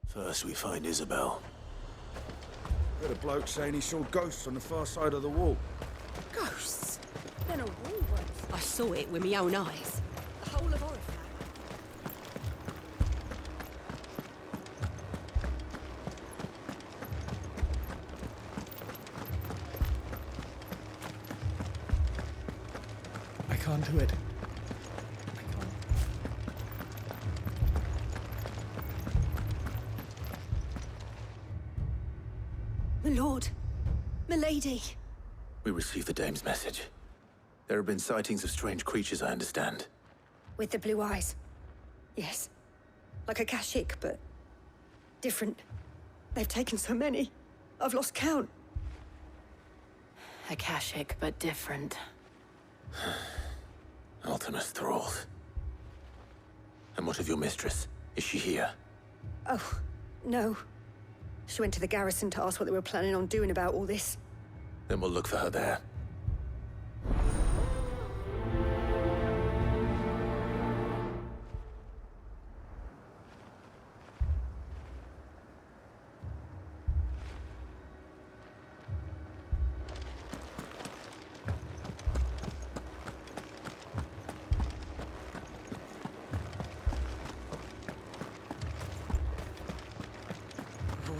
First we find Isabel. Heard a bloke saying he saw ghosts on the far side of the wall. Ghosts? Then a wall was. I saw it with my own eyes. The whole of Oriflamme. I can't do it. My lord. My lady. We received the dame's message. There have been sightings of strange creatures, I understand. With the blue eyes. Yes. Like a Kashik, but different. They've taken so many. I've lost count. A Kashik, but different. Ultimus thralls. And what of your mistress? Is she here? Oh, no. She went to the garrison to ask what they were planning on doing about all this. Then we'll look for her there.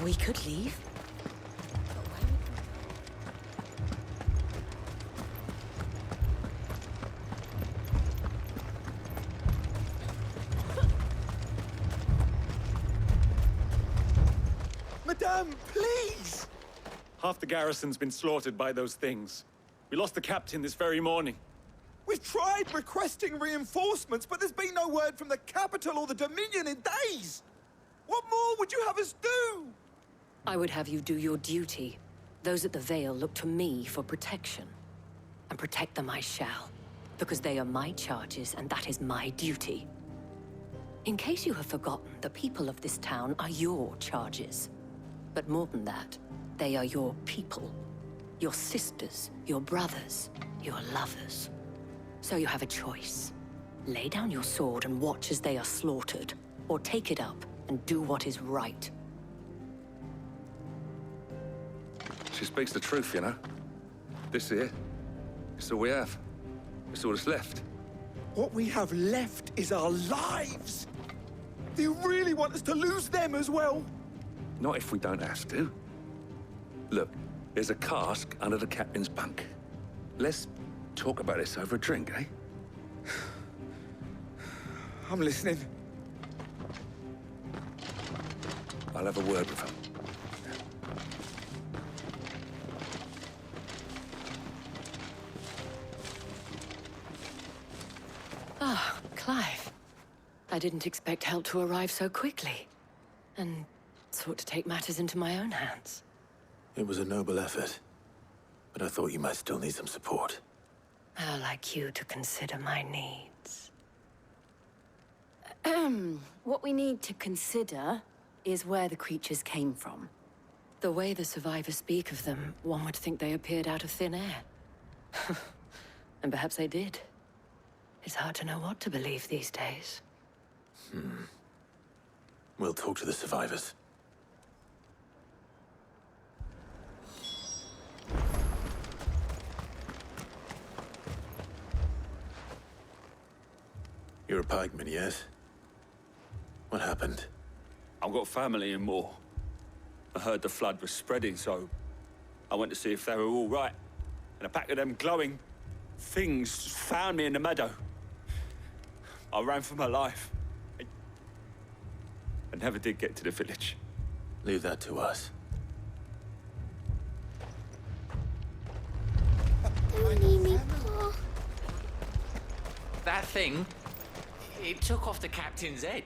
We could leave. Madame, please! Half the garrison's been slaughtered by those things. We lost the captain this very morning. We've tried requesting reinforcements, but there's been no word from the capital or the Dominion in days! What more would you have us do? I would have you do your duty. Those at the Vale look to me for protection. And protect them I shall. Because they are my charges, and that is my duty. In case you have forgotten, the people of this town are your charges. But more than that, they are your people. Your sisters, your brothers, your lovers. So you have a choice. Lay down your sword and watch as they are slaughtered, or take it up and do what is right. She speaks the truth, you know. This here, it's all we have. It's all that's left. What we have left is our lives! Do you really want us to lose them as well? Not if we don't have to. Look, there's a cask under the captain's bunk. Let's talk about this over a drink, eh? I'm listening. I'll have a word with her. Ah, Clive. I didn't expect help to arrive so quickly. And sought to take matters into my own hands. It was a noble effort, but I thought you might still need some support. I'd like you to consider my needs. What we need to consider is where the creatures came from. The way the survivors speak of them, one would think they appeared out of thin air. And perhaps they did. It's hard to know what to believe these days. We'll talk to the survivors. You're a pikeman, yes? What happened? I've got family in Moor. I heard the flood was spreading, so I went to see if they were all right. And a pack of them glowing things found me in the meadow. I ran for my life. I never did get to the village. Leave that to us. That thing, it took off the captain's head.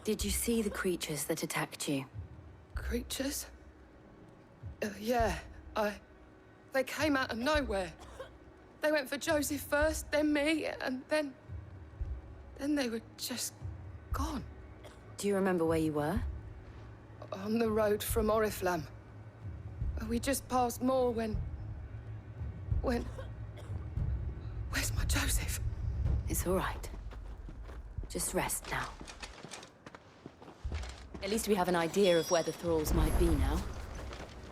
Did you see the creatures that attacked you? Creatures? Yeah, They came out of nowhere. They went for Joseph first, then me, and then they were just gone. Do you remember where you were? On the road from Oriflamme. We just passed Moor when... Where's my Joseph? It's all right. Just rest now. At least we have an idea of where the thralls might be now.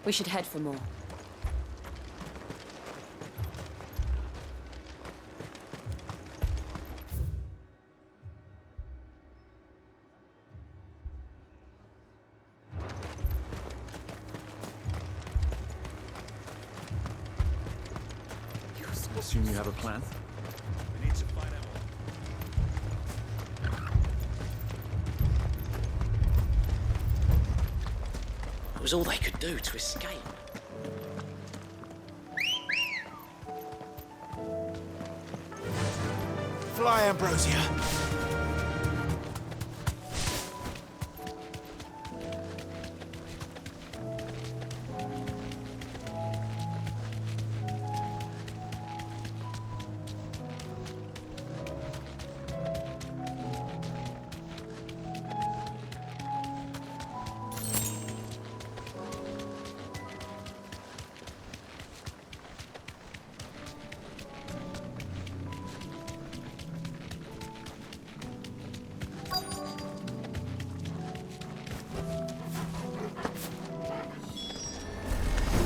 We should head for more. Assume you have a plan? We need to find out. It was all they could do to escape. Fly, Ambrosia.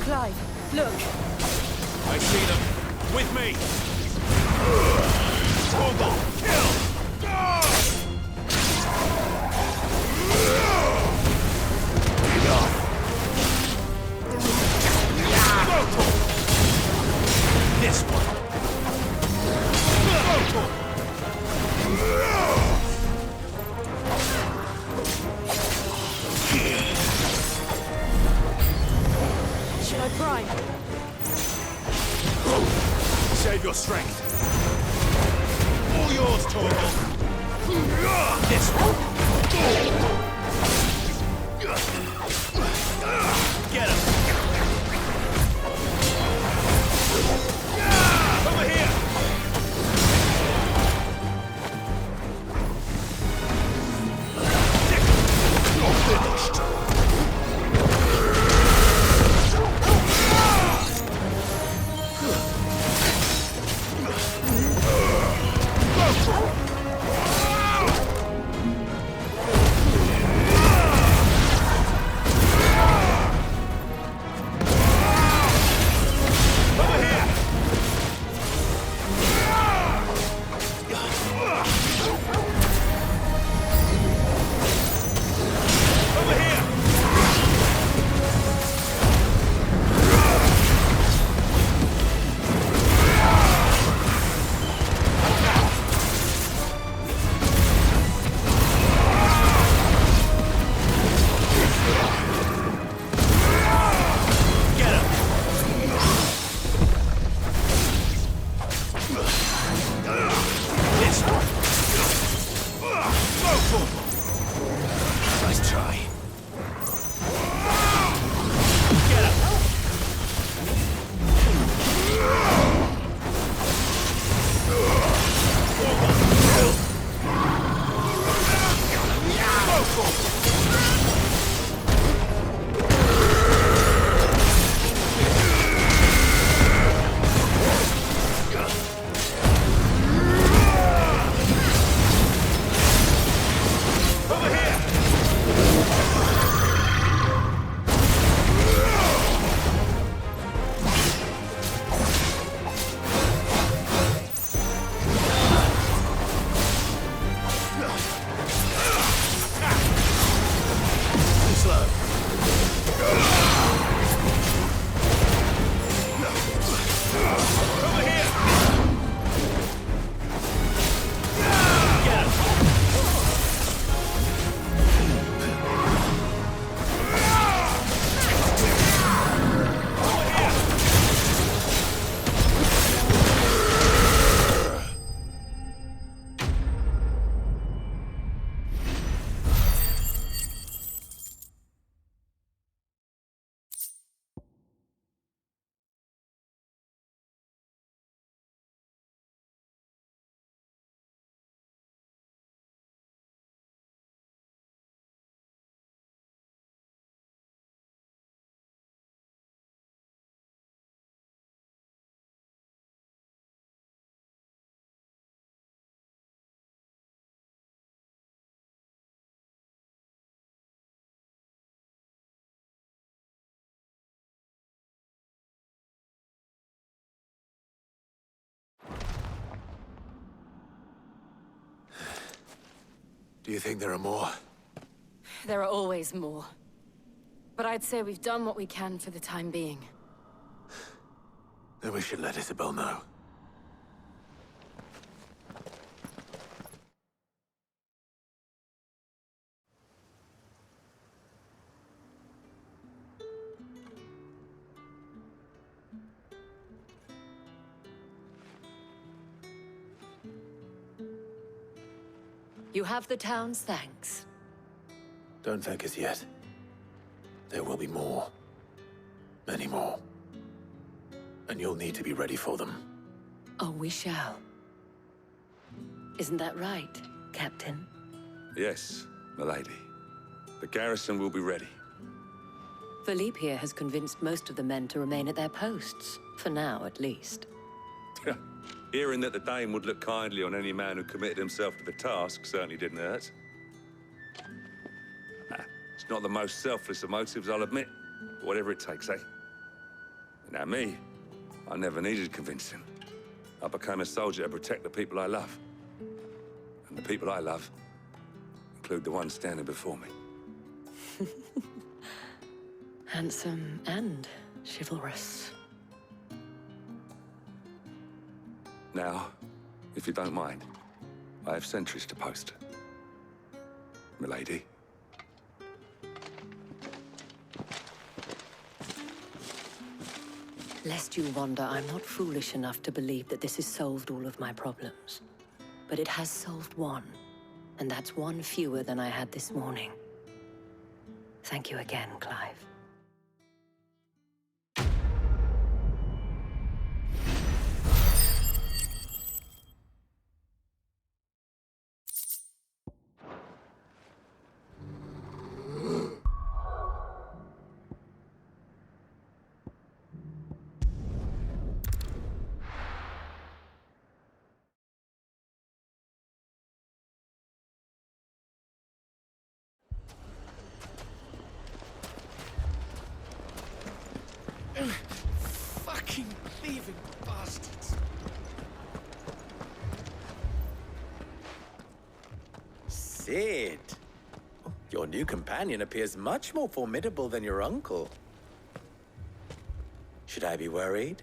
Clive, look! I see them. With me! Torgal, kill! This one. Should I prime? Save your strength. All yours, Torgal. This one. Get him. Over here. You're finished. Do you think there are more? There are always more. But I'd say we've done what we can for the time being. Then we should let Isabel know. You have the town's thanks. Don't thank us yet. There will be more. Many more. And you'll need to be ready for them. Oh, we shall. Isn't that right, Captain? Yes, milady. The garrison will be ready. Philippe here has convinced most of the men to remain at their posts. For now, at least. Hearing that the Dane would look kindly on any man who committed himself to the task certainly didn't hurt. It's not the most selfless of motives, I'll admit. But whatever it takes, eh? Now me, I never needed convincing. I became a soldier to protect the people I love. And the people I love include the ones standing before me. Handsome and chivalrous. Now, if you don't mind, I have sentries to post. Milady. Lest you wonder, I'm not foolish enough to believe that this has solved all of my problems. But it has solved one, and that's one fewer than I had this morning. Thank you again, Clive. Fucking thieving bastards. Sid. Your new companion appears much more formidable than your uncle. Should I be worried?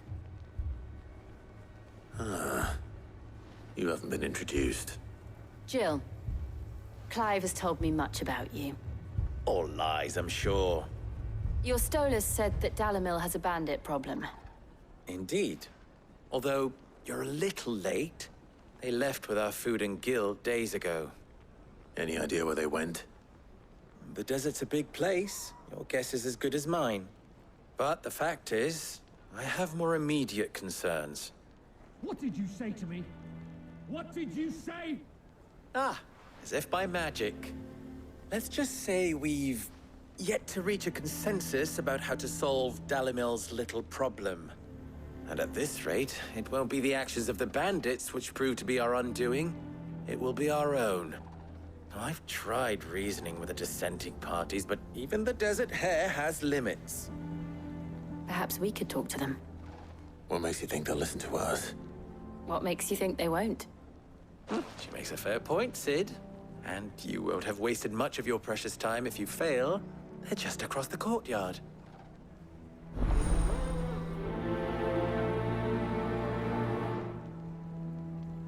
You haven't been introduced. Jill, Clive has told me much about you. All lies, I'm sure. Your Stolas said that Dalimil has a bandit problem. Indeed. Although, you're a little late. They left with our food and guild days ago. Any idea where they went? The desert's a big place. Your guess is as good as mine. But the fact is, I have more immediate concerns. What did you say to me? What did you say? Ah, as if by magic. Let's just say we've yet to reach a consensus about how to solve Dalimil's little problem. And at this rate, it won't be the actions of the bandits which prove to be our undoing. It will be our own. Now, I've tried reasoning with the dissenting parties, but even the Desert Hare has limits. Perhaps we could talk to them. What makes you think they'll listen to us? What makes you think they won't? She makes a fair point, Sid. And you won't have wasted much of your precious time if you fail. They're just across the courtyard.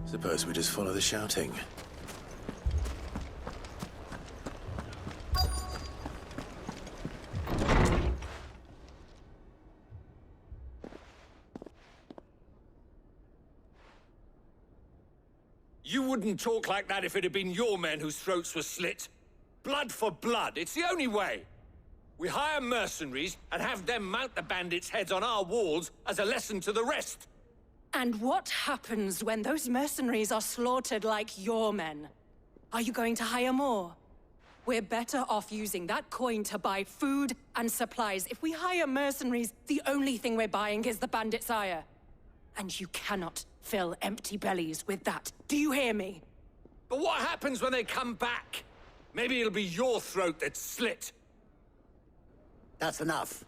Suppose we just follow the shouting. You wouldn't talk like that if it had been your men whose throats were slit. Blood for blood, it's the only way. We hire mercenaries and have them mount the bandits' heads on our walls as a lesson to the rest. And what happens when those mercenaries are slaughtered like your men? Are you going to hire more? We're better off using that coin to buy food and supplies. If we hire mercenaries, the only thing we're buying is the bandits' ire. And you cannot fill empty bellies with that. Do you hear me? But what happens when they come back? Maybe it'll be your throat that's slit. That's enough.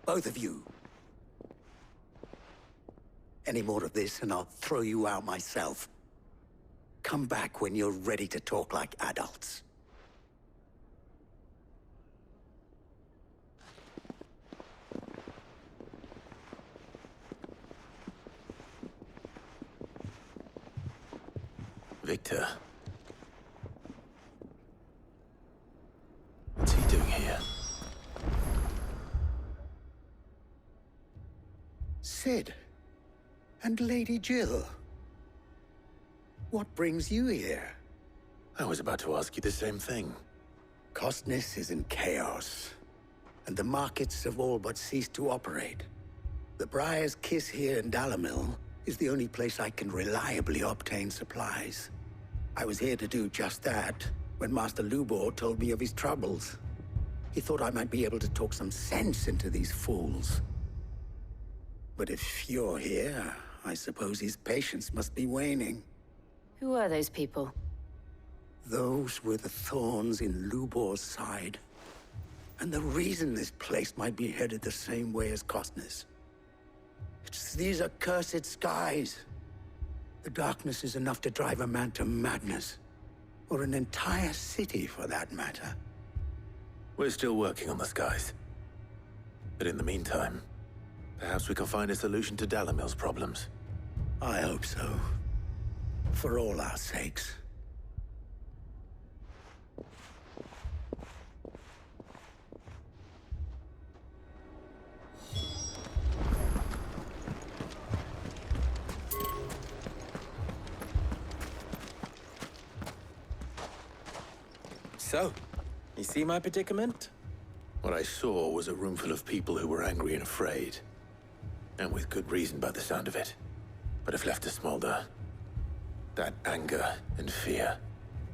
Both of you. Any more of this and I'll throw you out myself. Come back when you're ready to talk like adults. Victor. What's he doing here? Sid. And Lady Jill. What brings you here? I was about to ask you the same thing. Costness is in chaos, and the markets have all but ceased to operate. The Briar's Kiss here in Dalimil is the only place I can reliably obtain supplies. I was here to do just that when Master Lubor told me of his troubles. He thought I might be able to talk some sense into these fools. But if you're here, I suppose his patience must be waning. Who are those people? Those were the thorns in Lubor's side. And the reason this place might be headed the same way as Costness. It's these accursed skies. The darkness is enough to drive a man to madness. Or an entire city, for that matter. We're still working on the skies. But in the meantime, perhaps we can find a solution to Dalimil's problems. I hope so. For all our sakes. So, you see my predicament? What I saw was a room full of people who were angry and afraid. And with good reason by the sound of it. But if left to smolder, that anger and fear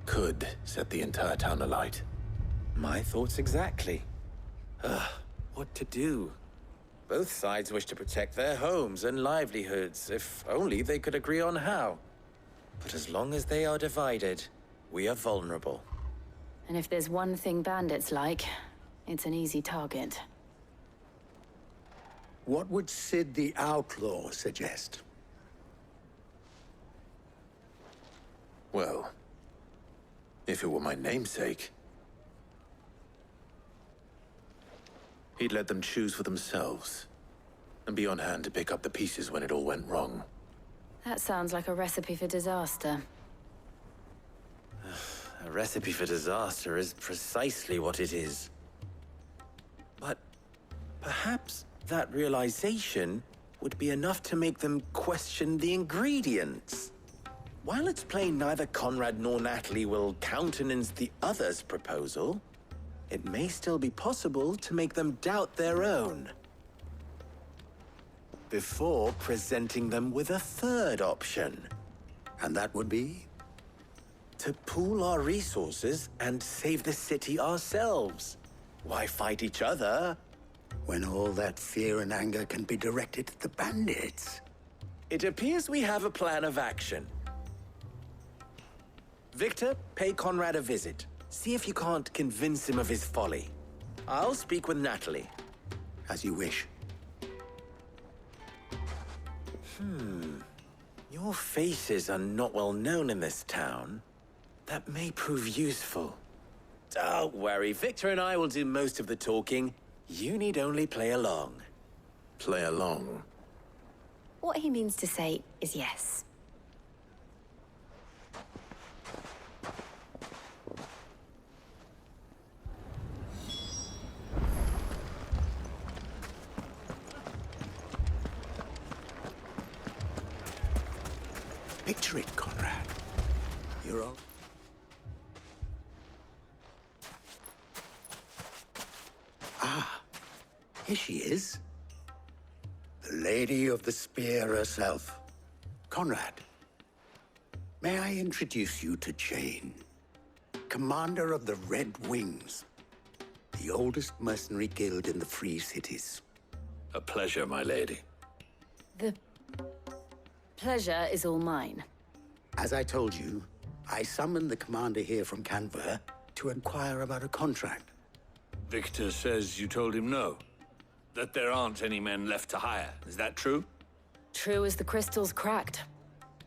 could set the entire town alight. My thoughts exactly. What to do? Both sides wish to protect their homes and livelihoods, if only they could agree on how. But as long as they are divided, we are vulnerable. And if there's one thing bandits like, it's an easy target. What would Sid the Outlaw suggest? Well, if it were my namesake, he'd let them choose for themselves, and be on hand to pick up the pieces when it all went wrong. That sounds like a recipe for disaster. A recipe for disaster is precisely what it is. But perhaps that realization would be enough to make them question the ingredients. While it's plain neither Conrad nor Natalie will countenance the other's proposal, it may still be possible to make them doubt their own. Before presenting them with a third option. And that would be? To pool our resources and save the city ourselves. Why fight each other? When all that fear and anger can be directed at the bandits. It appears we have a plan of action. Victor, pay Conrad a visit. See if you can't convince him of his folly. I'll speak with Natalie. As you wish. Your faces are not well known in this town. That may prove useful. Don't worry, Victor and I will do most of the talking. You need only play along. Play along? What he means to say is yes. Picture it, Conrad. You're all... Ah, here she is. The Lady of the Spear herself. Conrad, may I introduce you to Jane, commander of the Red Wings, the oldest mercenary guild in the Free Cities. A pleasure, my lady. The pleasure is all mine. As I told you, I summoned the commander here from Canver to inquire about a contract. Victor says you told him no. That there aren't any men left to hire. Is that true? True as the crystal's cracked.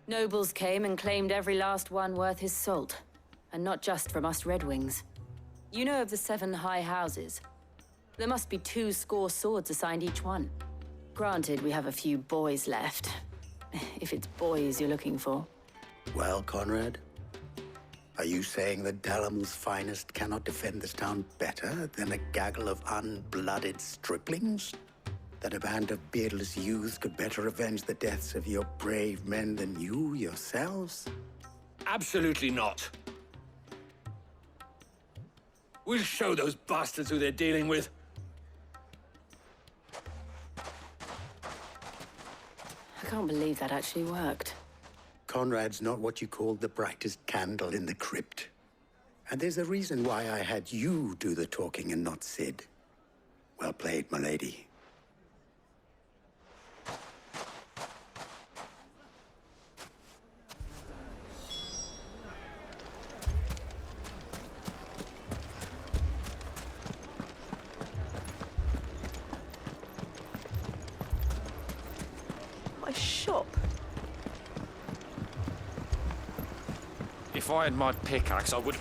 Nobles came and claimed every last one worth his salt. And not just from us Red Wings. You know of the 7 high houses. There must be 2 swords assigned each one. Granted, we have a few boys left. If it's boys you're looking for. Well, Conrad, are you saying that Dalamil's finest cannot defend this town better than a gaggle of unblooded striplings? That a band of beardless youths could better avenge the deaths of your brave men than you yourselves? Absolutely not. We'll show those bastards who they're dealing with. I can't believe that actually worked. Conrad's not what you call the brightest candle in the crypt. And there's a reason why I had you do the talking and not Sid. Well played, my lady. Shop. If I had my pickaxe, I would...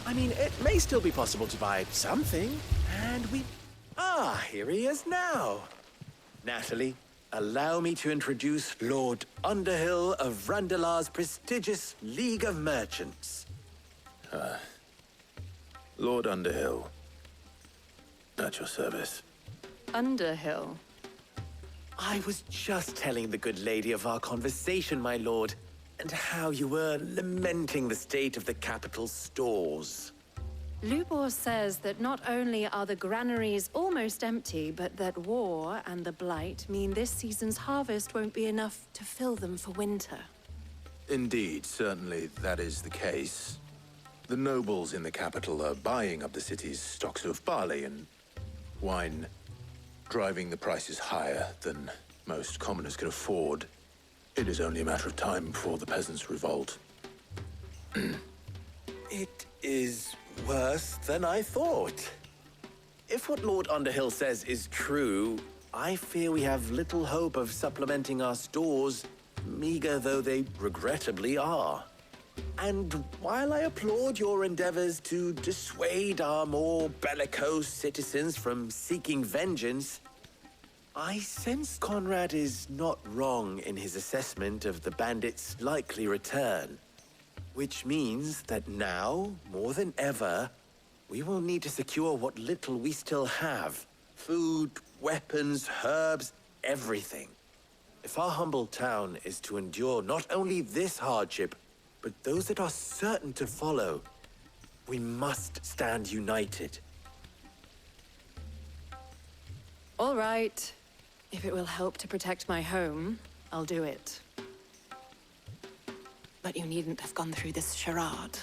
I mean, it may still be possible to buy something, and we... Ah, here he is now. Natalie, allow me to introduce Lord Underhill of Randalar's prestigious League of Merchants. Lord Underhill. At your service. Underhill? I was just telling the good lady of our conversation, my lord, and how you were lamenting the state of the capital's stores. Lubor says that not only are the granaries almost empty, but that war and the Blight mean this season's harvest won't be enough to fill them for winter. Indeed, certainly that is the case. The nobles in the capital are buying up the city's stocks of barley and wine, driving the prices higher than most commoners can afford. It is only a matter of time before the peasants revolt. It is worse than I thought. If what Lord Underhill says is true, I fear we have little hope of supplementing our stores, meager though they regrettably are. And while I applaud your endeavors to dissuade our more bellicose citizens from seeking vengeance, I sense Conrad is not wrong in his assessment of the bandits' likely return. Which means that now, more than ever, we will need to secure what little we still have. Food, weapons, herbs, everything. If our humble town is to endure not only this hardship, but those that are certain to follow, we must stand united. All right. If it will help to protect my home, I'll do it. But you needn't have gone through this charade.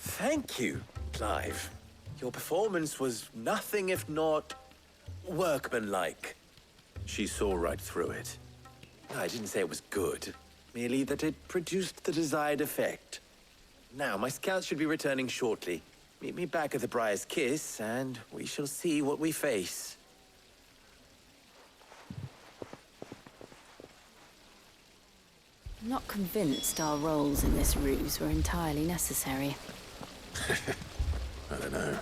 Thank you, Clive. Your performance was nothing if not workmanlike. She saw right through it. I didn't say it was good, merely that it produced the desired effect. Now, my scouts should be returning shortly. Meet me back at the Briar's Kiss, and we shall see what we face. I'm not convinced our roles in this ruse were entirely necessary. I don't know.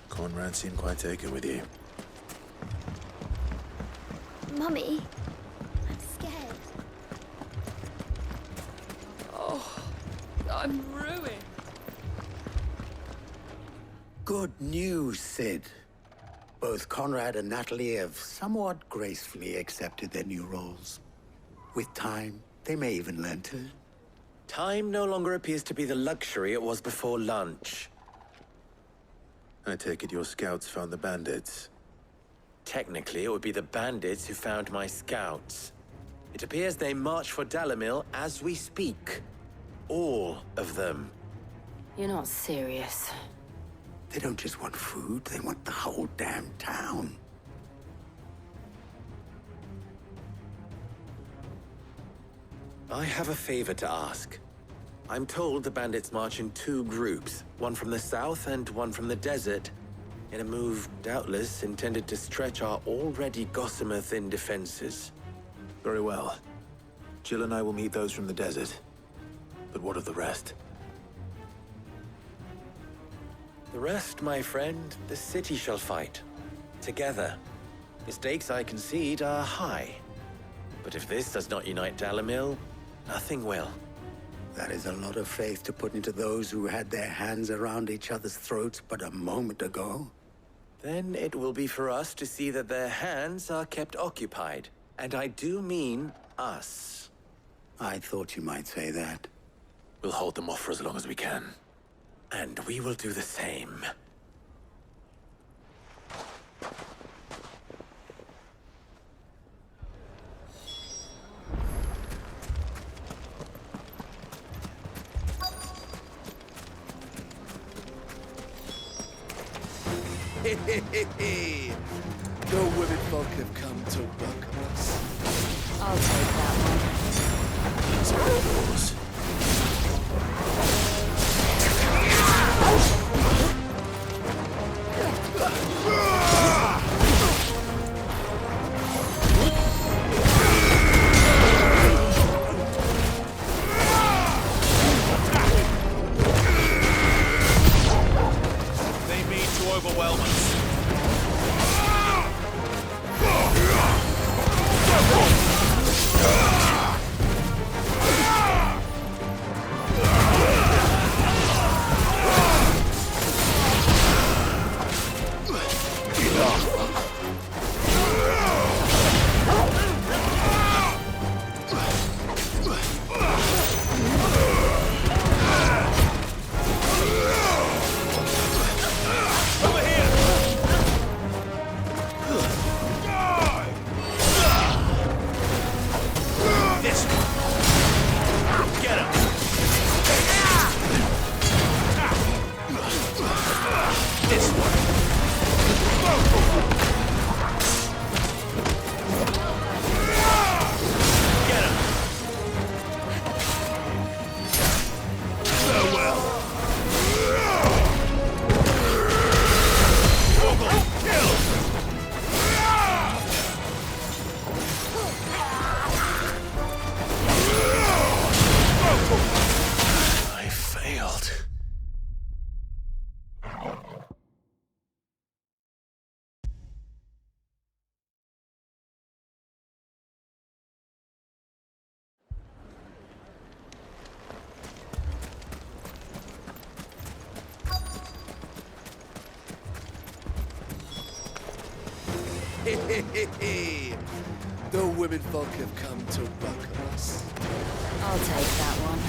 Conrad seemed quite taken with you. Mummy, I'm scared. Oh, I'm ruined. Good news, Sid. Both Conrad and Natalie have somewhat gracefully accepted their new roles. With time, they may even learn to. Time no longer appears to be the luxury it was before lunch. I take it your scouts found the bandits. Technically, it would be the bandits who found my scouts. It appears they march for Dalamil as we speak. All of them. You're not serious. They don't just want food, they want the whole damn town. I have a favor to ask. I'm told the bandits march in 2 groups, one from the south and one from the desert. in a move doubtless intended to stretch our already gossamer-thin defenses. Very well. Jill and I will meet those from the desert. But what of the rest? The rest, my friend, the city shall fight. Together. The stakes, I concede, are high. But if this does not unite Dalimil, nothing will. That is a lot of faith to put into those who had their hands around each other's throats but a moment ago. Then it will be for us to see that their hands are kept occupied. And I do mean us. I thought you might say that. We'll hold them off for as long as we can. And we will do the same. The women folk have come to welcome us. I'll take that one. These are yours. They mean to overwhelm us. The women folk have come to welcome us. I'll take that one.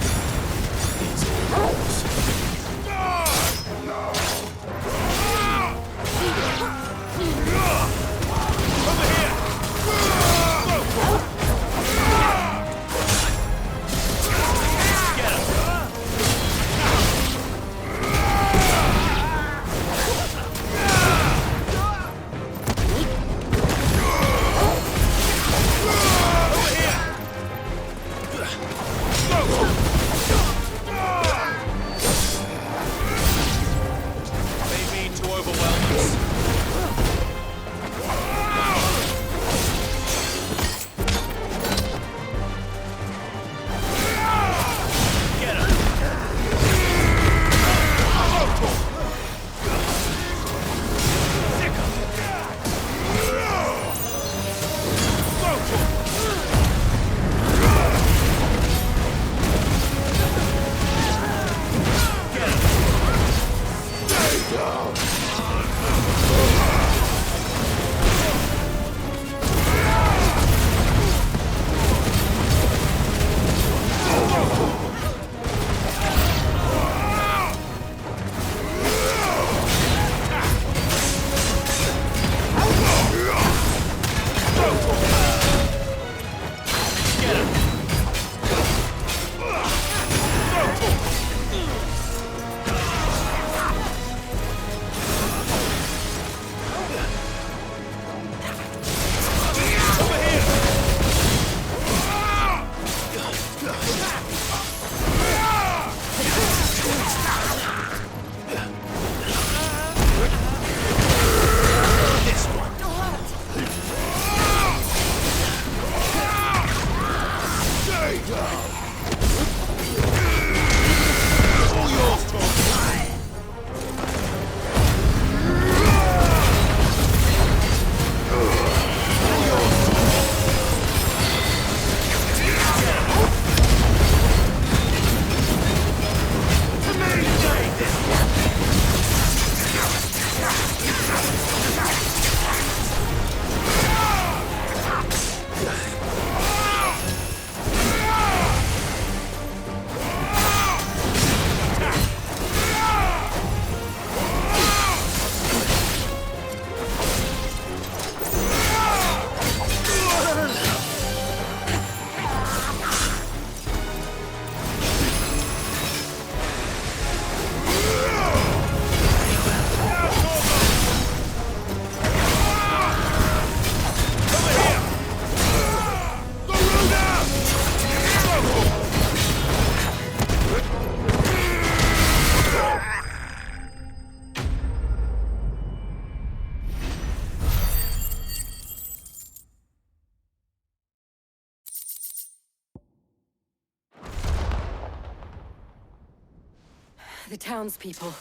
The townspeople.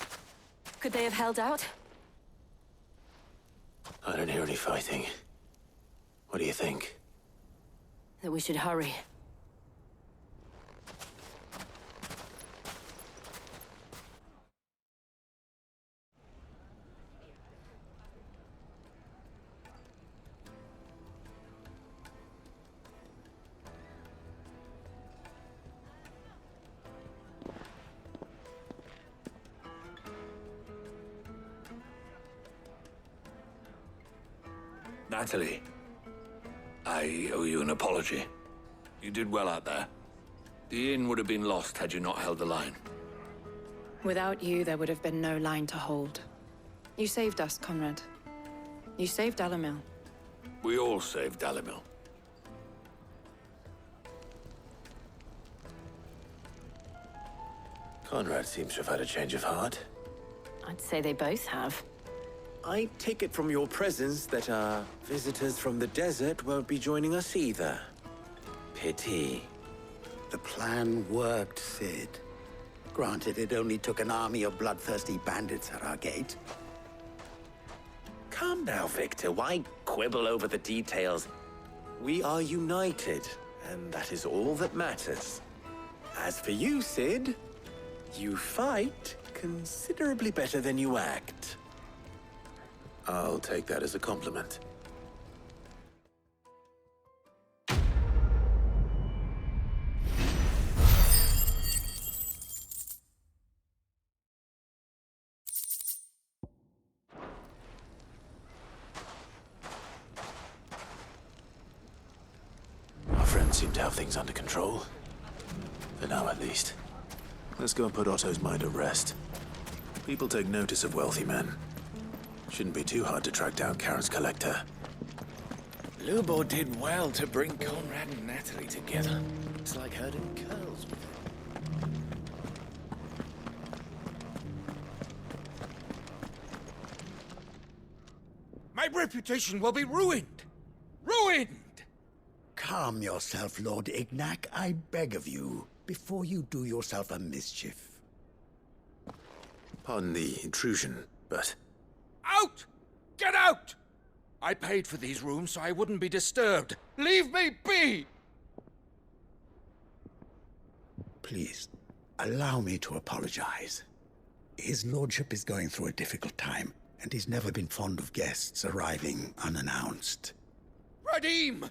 Could they have held out? I don't hear any fighting. What do you think? That we should hurry. Natalie, I owe you an apology. You did well out there. The inn would have been lost had you not held the line. Without you, there would have been no line to hold. You saved us, Conrad. You saved Dalimil. We all saved Dalimil. Conrad seems to have had a change of heart. I'd say they both have. I take it from your presence that our visitors from the desert won't be joining us either. Pity. The plan worked, Sid. Granted, it only took an army of bloodthirsty bandits at our gate. Calm now, Victor. Why quibble over the details? We are united, and that is all that matters. As for you, Sid, you fight considerably better than you act. I'll take that as a compliment. Our friends seem to have things under control. For now, at least. Let's go and put Otto's mind at rest. People take notice of wealthy men. Shouldn't be too hard to track down Karen's collector. Lubo did well to bring Conrad and Natalie together. It's like herding curls with him. My reputation will be ruined! Ruined! Calm yourself, Lord Ignac, I beg of you, before you do yourself a mischief. Pardon the intrusion, but... Out! Get out! I paid for these rooms so I wouldn't be disturbed. Leave me be! Please, allow me to apologize. His lordship is going through a difficult time, and he's never been fond of guests arriving unannounced. Radim!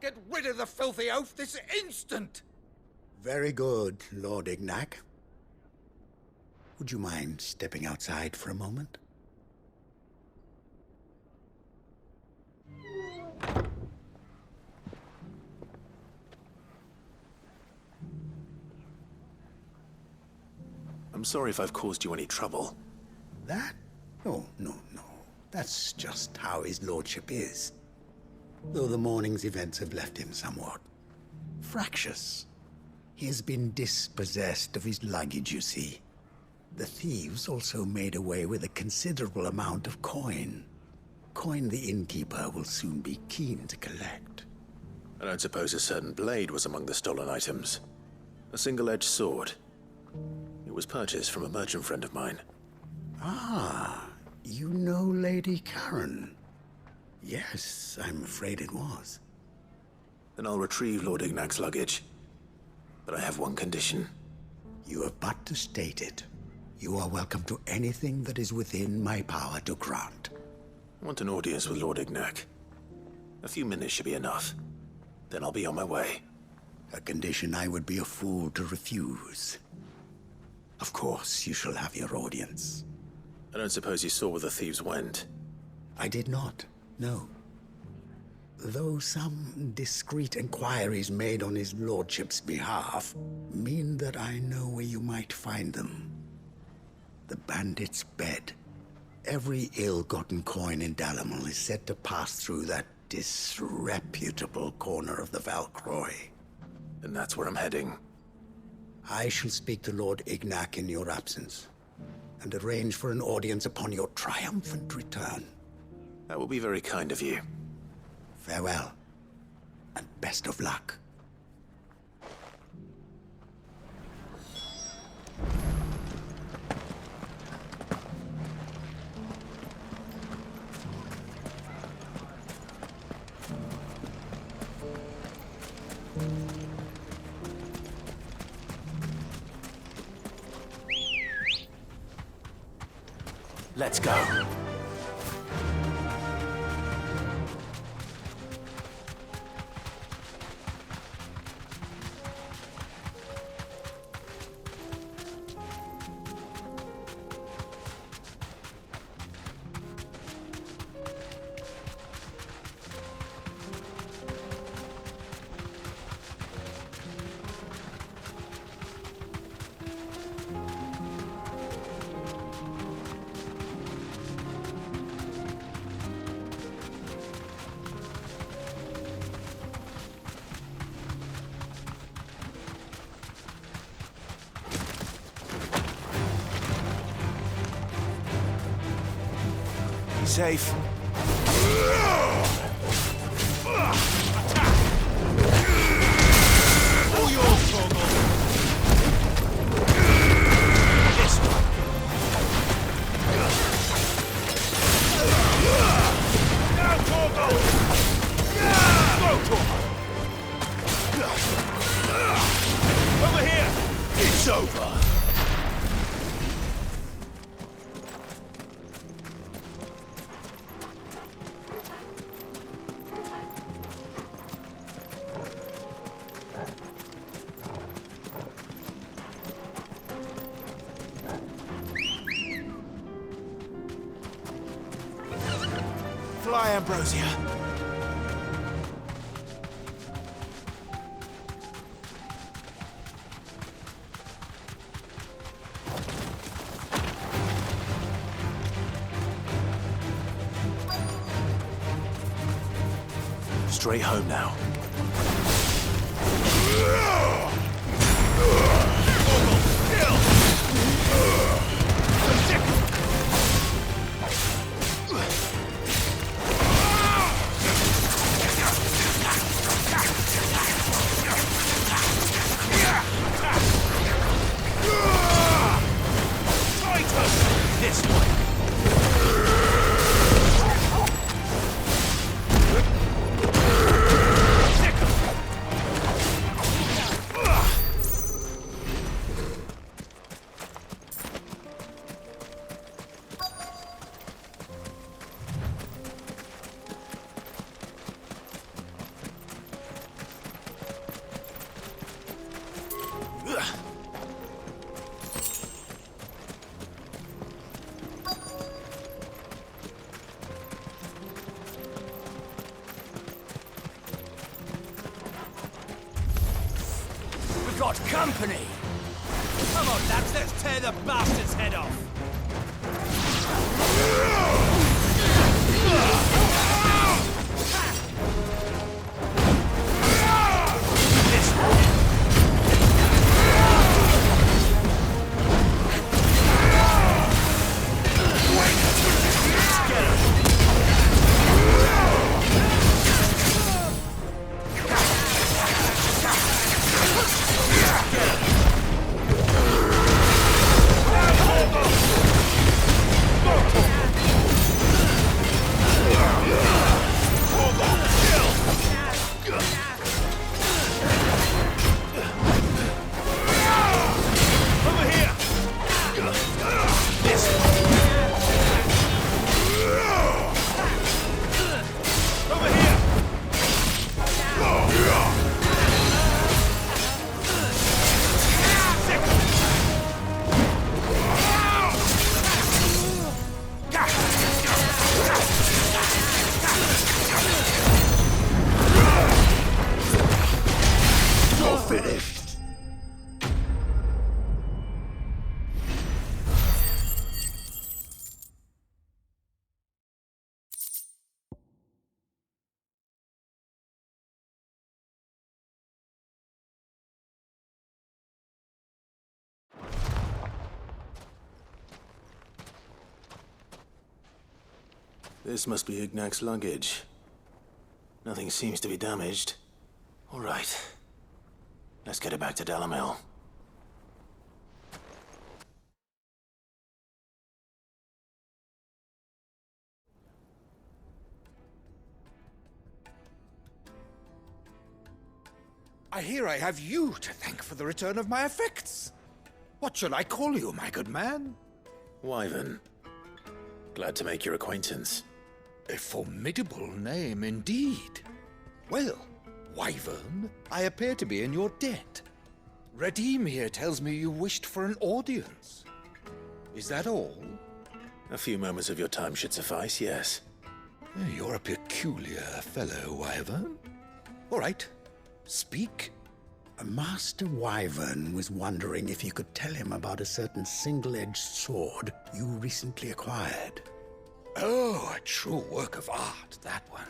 Get rid of the filthy oaf this instant! Very good, Lord Ignac. Would you mind stepping outside for a moment? I'm sorry if I've caused you any trouble. That? Oh, no. That's just how his lordship is. Though the morning's events have left him somewhat fractious. He has been dispossessed of his luggage, you see. The thieves also made away with a considerable amount of coin. Coin the innkeeper will soon be keen to collect. I don't suppose a certain blade was among the stolen items. A single-edged sword. It was purchased from a merchant friend of mine. Ah, you know Lady Karen. Yes, I'm afraid it was. Then I'll retrieve Lord Ignac's luggage. But I have one condition. You have but to state it. You are welcome to anything that is within my power to grant. I want an audience with Lord Ignac. A few minutes should be enough. Then I'll be on my way. A condition I would be a fool to refuse. Of course, you shall have your audience. I don't suppose you saw where the thieves went? I did not, no. Though some discreet inquiries made on his lordship's behalf mean that I know where you might find them. The bandit's bed. Every ill-gotten coin in Dalimil is said to pass through that disreputable corner of the Valcroy. And that's where I'm heading. I shall speak to Lord Ignac in your absence, and arrange for an audience upon your triumphant return. That will be very kind of you. Farewell, and best of luck. Let's go. Safe. All yours, Torgal. This one. Now, Torgal. Go, Torgal. Over here. It's over. Fly, Ambrosia. Straight home now. This way. Got company! Come on, lads, let's tear the bastard's head off! This way! Get him! This must be Ignac's luggage. Nothing seems to be damaged. All right. Let's get it back to Dalimil. I hear I have you to thank for the return of my effects. What shall I call you, my good man? Wyvern. Glad to make your acquaintance. A formidable name indeed. Well, Wyvern, I appear to be in your debt. Redeem here tells me you wished for an audience. Is that all? A few moments of your time should suffice, yes. You're a peculiar fellow, Wyvern. All right, speak. Master Wyvern was wondering if you could tell him about a certain single-edged sword you recently acquired. Oh, a true work of art, that one.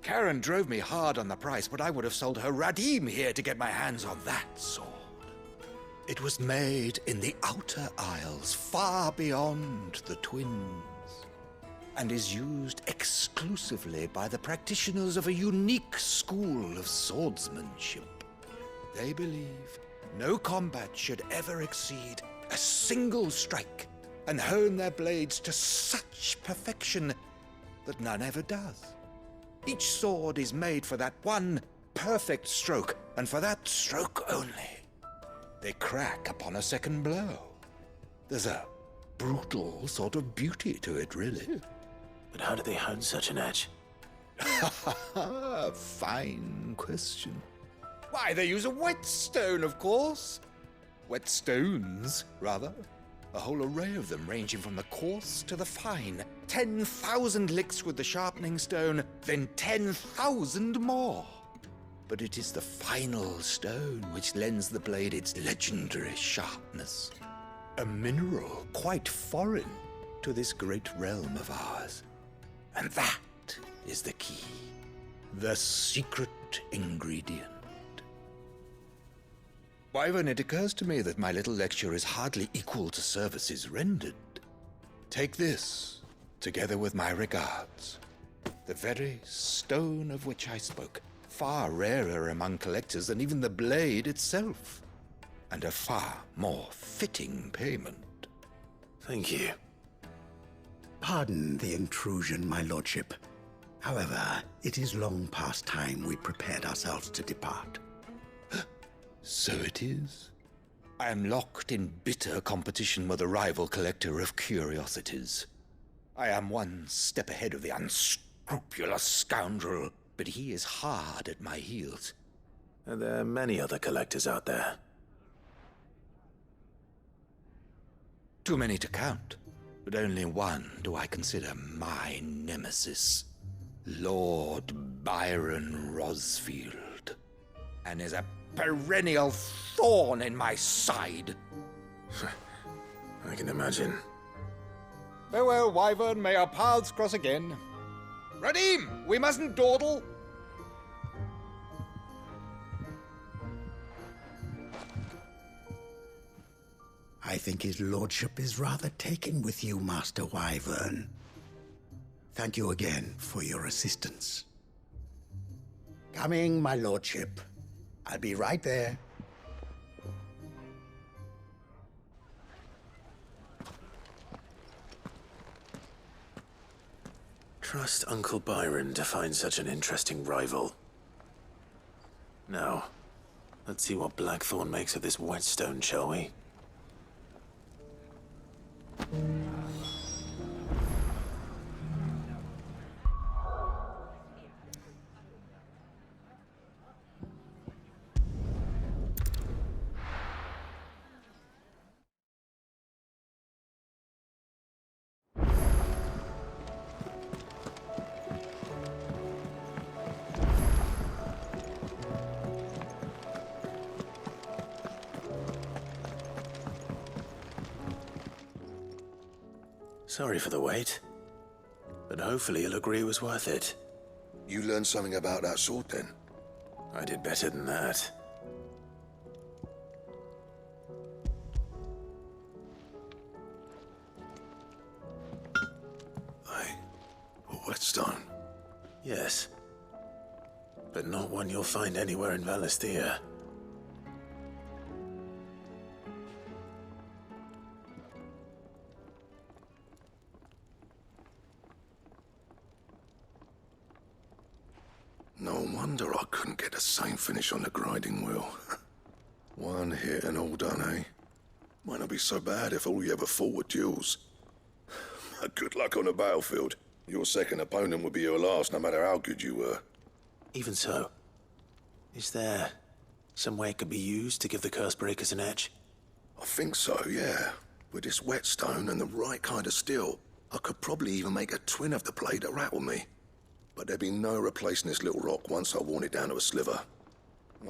Karen drove me hard on the price, but I would have sold her Radim here to get my hands on that sword. It was made in the Outer Isles, far beyond the Twins, and is used exclusively by the practitioners of a unique school of swordsmanship. They believe no combat should ever exceed a single strike, and hone their blades to such perfection that none ever does. Each sword is made for that one perfect stroke, and for that stroke only. They crack upon a second blow. There's a brutal sort of beauty to it, really. But how do they hone such an edge? Fine question. Why, they use a whetstone, of course. Whetstones, rather. A whole array of them, ranging from the coarse to the fine. 10,000 licks with the sharpening stone, then 10,000 more. But it is the final stone which lends the blade its legendary sharpness. A mineral quite foreign to this great realm of ours. And that is the key. The secret ingredient. Wyvern, it occurs to me that my little lecture is hardly equal to services rendered. Take this, together with my regards. The very stone of which I spoke, far rarer among collectors than even the blade itself, and a far more fitting payment. Thank you. Pardon the intrusion, my lordship. However, it is long past time we prepared ourselves to depart. So it is. I am locked in bitter competition with a rival collector of curiosities. I am one step ahead of the unscrupulous scoundrel, but he is hard at my heels. Are there many other collectors out there? Too many to count, but only one do I consider my nemesis. Lord Byron Rosfield. And is a perennial thorn in my side. I can imagine. Farewell, Wyvern. May our paths cross again. Radim, we mustn't dawdle. I think his lordship is rather taken with you, Master Wyvern. Thank you again for your assistance. Coming, my lordship. I'll be right there. Trust Uncle Byron to find such an interesting rival. Now, let's see what Blackthorn makes of this whetstone, shall we? Sorry for the wait, but hopefully you'll agree it was worth it. You learned something about that sword, then? I did better than that. A whetstone? Yes, but not one you'll find anywhere in Valisthea. No wonder I couldn't get the same finish on the grinding wheel. One hit and all done, eh? Might not be so bad if all you ever fought were duels. Good luck on the battlefield. Your second opponent would be your last, no matter how good you were. Even so, is there some way it could be used to give the curse breakers an edge? I think so, yeah. With this whetstone and the right kind of steel, I could probably even make a twin of the blade that rattled me. But there'd be no replacing this little rock once I worn it down to a sliver.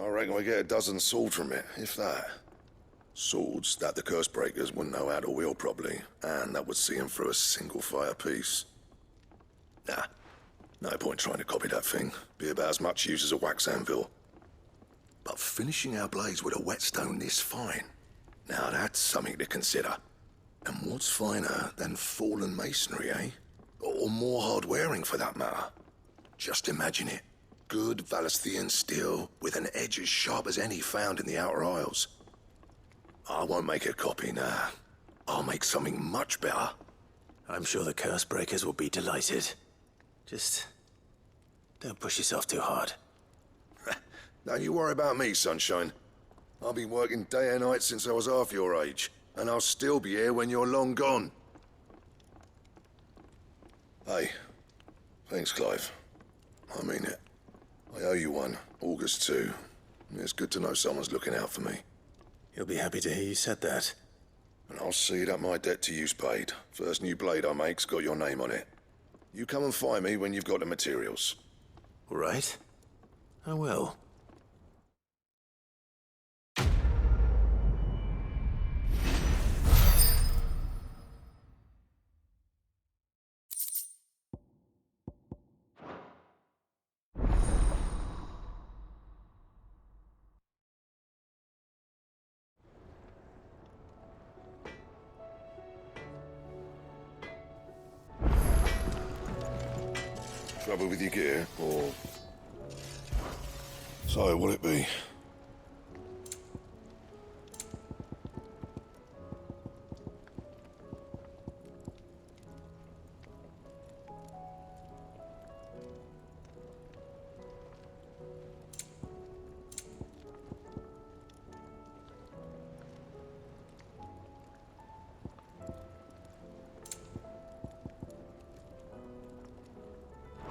I reckon we get a dozen swords from it, if that. Swords that the curse breakers wouldn't know how to wield properly, and that would see them through a single fire piece. Nah, no point trying to copy that thing. Be about as much use as a wax anvil. But finishing our blades with a whetstone this fine, now that's something to consider. And what's finer than fallen masonry, eh? Or more hard-wearing, for that matter. Just imagine it. Good Valisthian steel with an edge as sharp as any found in the Outer Isles. I won't make a copy, nah. I'll make something much better. I'm sure the curse breakers will be delighted. Just don't push yourself too hard. Don't you worry about me, sunshine. I've been working day and night since I was half your age, and I'll still be here when you're long gone. Hey, thanks, Clive. I mean it. I owe you one, August too. It's good to know someone's looking out for me. You'll be happy to hear you said that. And I'll see that my debt to you's paid. First new blade I make's got your name on it. You come and find me when you've got the materials. All right. I will. Trouble with your gear, or... So, what'll it be?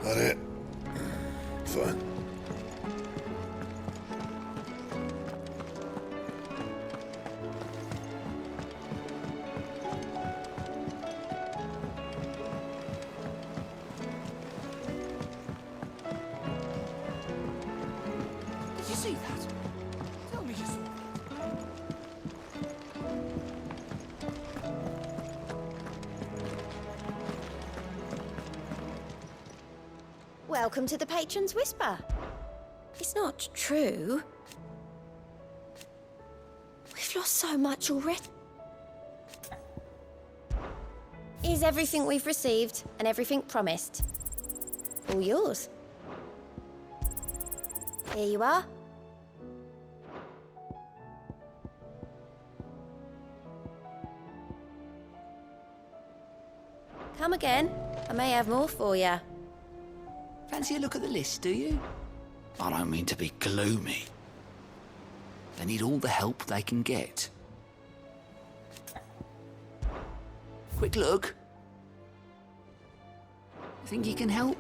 That it? Fine. Did you see that? Tell me you saw that. Welcome to the Patron's Whisper. It's not true. We've lost so much already. Here's everything we've received and everything promised. All yours. Here you are. Come again. I may have more for you. Fancy a look at the list, do you? I don't mean to be gloomy. They need all the help they can get. Quick look. Think you can help?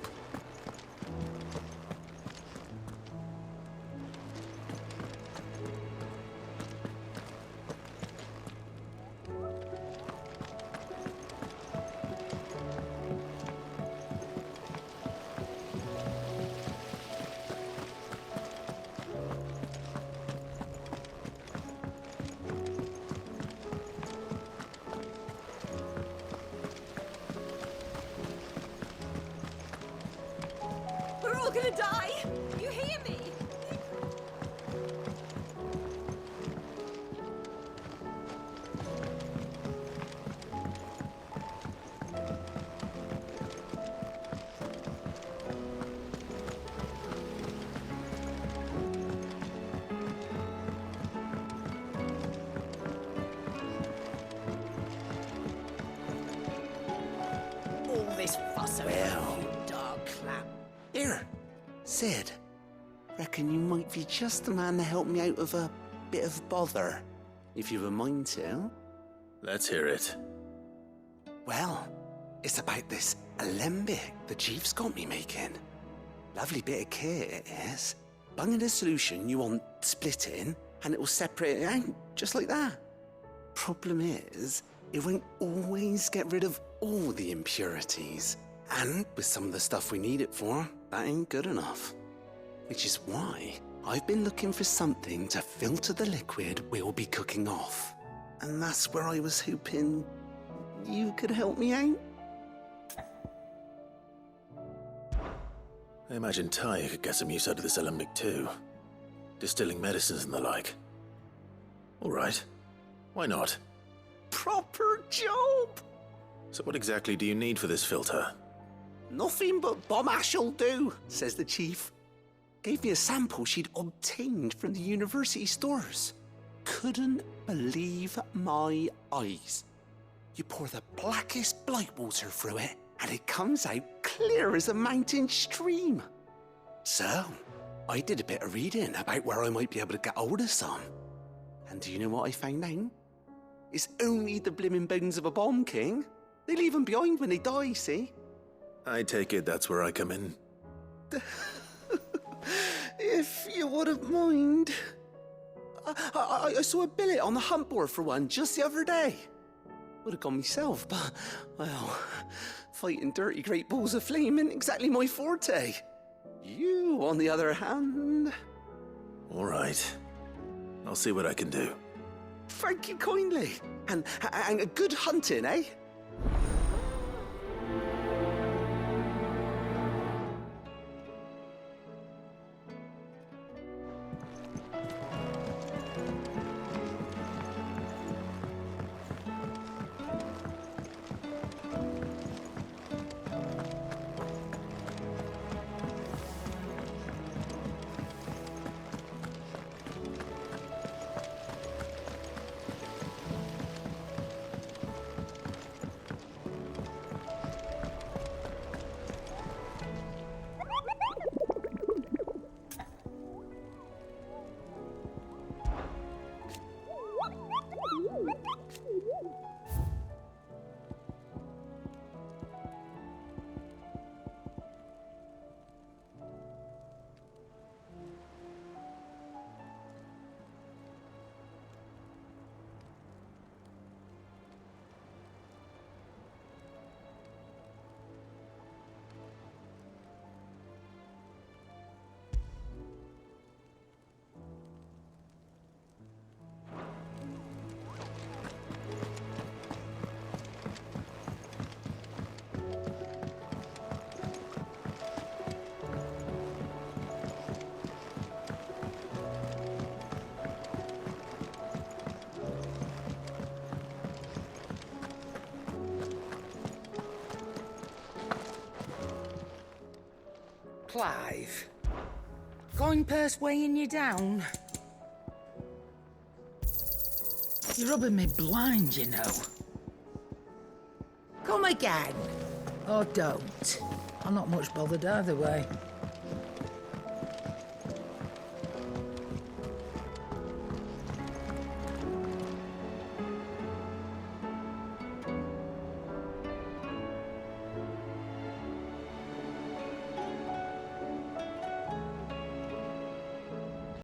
We're all gonna die! You hear me? All this fuss about you, dark clam. Here, Sid. Reckon you might be just the man to help me out of a bit of bother, if you've a mind to. Let's hear it. Well, It's about this alembic the chief's got me making. Lovely bit of kit it is. Bung in a solution you want splitting, and it will separate it out, just like that. Problem is, it won't always get rid of all the impurities. And with some of the stuff we need it for, that ain't good enough. Which is why I've been looking for something to filter the liquid we'll be cooking off. And that's where I was hoping you could help me out. I imagine Ty could get some use out of this alembic too. Distilling medicines and the like. All right. Why not? Proper job! So what exactly do you need for this filter? Nothing but bomb ash'll do, says the chief. Gave me a sample she'd obtained from the university stores. Couldn't believe my eyes. You pour the blackest blight water through it, and it comes out clear as a mountain stream. So, I did a bit of reading about where I might be able to get hold of some. And do you know what I found out? It's only the blimmin' bones of a bomb king. They leave them behind when they die, see? I take it that's where I come in. If you wouldn't mind. I saw a billet on the hunt board for one just the other day. Would have gone myself, but, well, fighting dirty great balls of flame isn't exactly my forte. You, on the other hand... All right. I'll see what I can do. Thank you kindly. And a good hunting, eh? Clive, coin purse weighing you down? You're rubbing me blind, you know. Come again. Or don't. I'm not much bothered either way.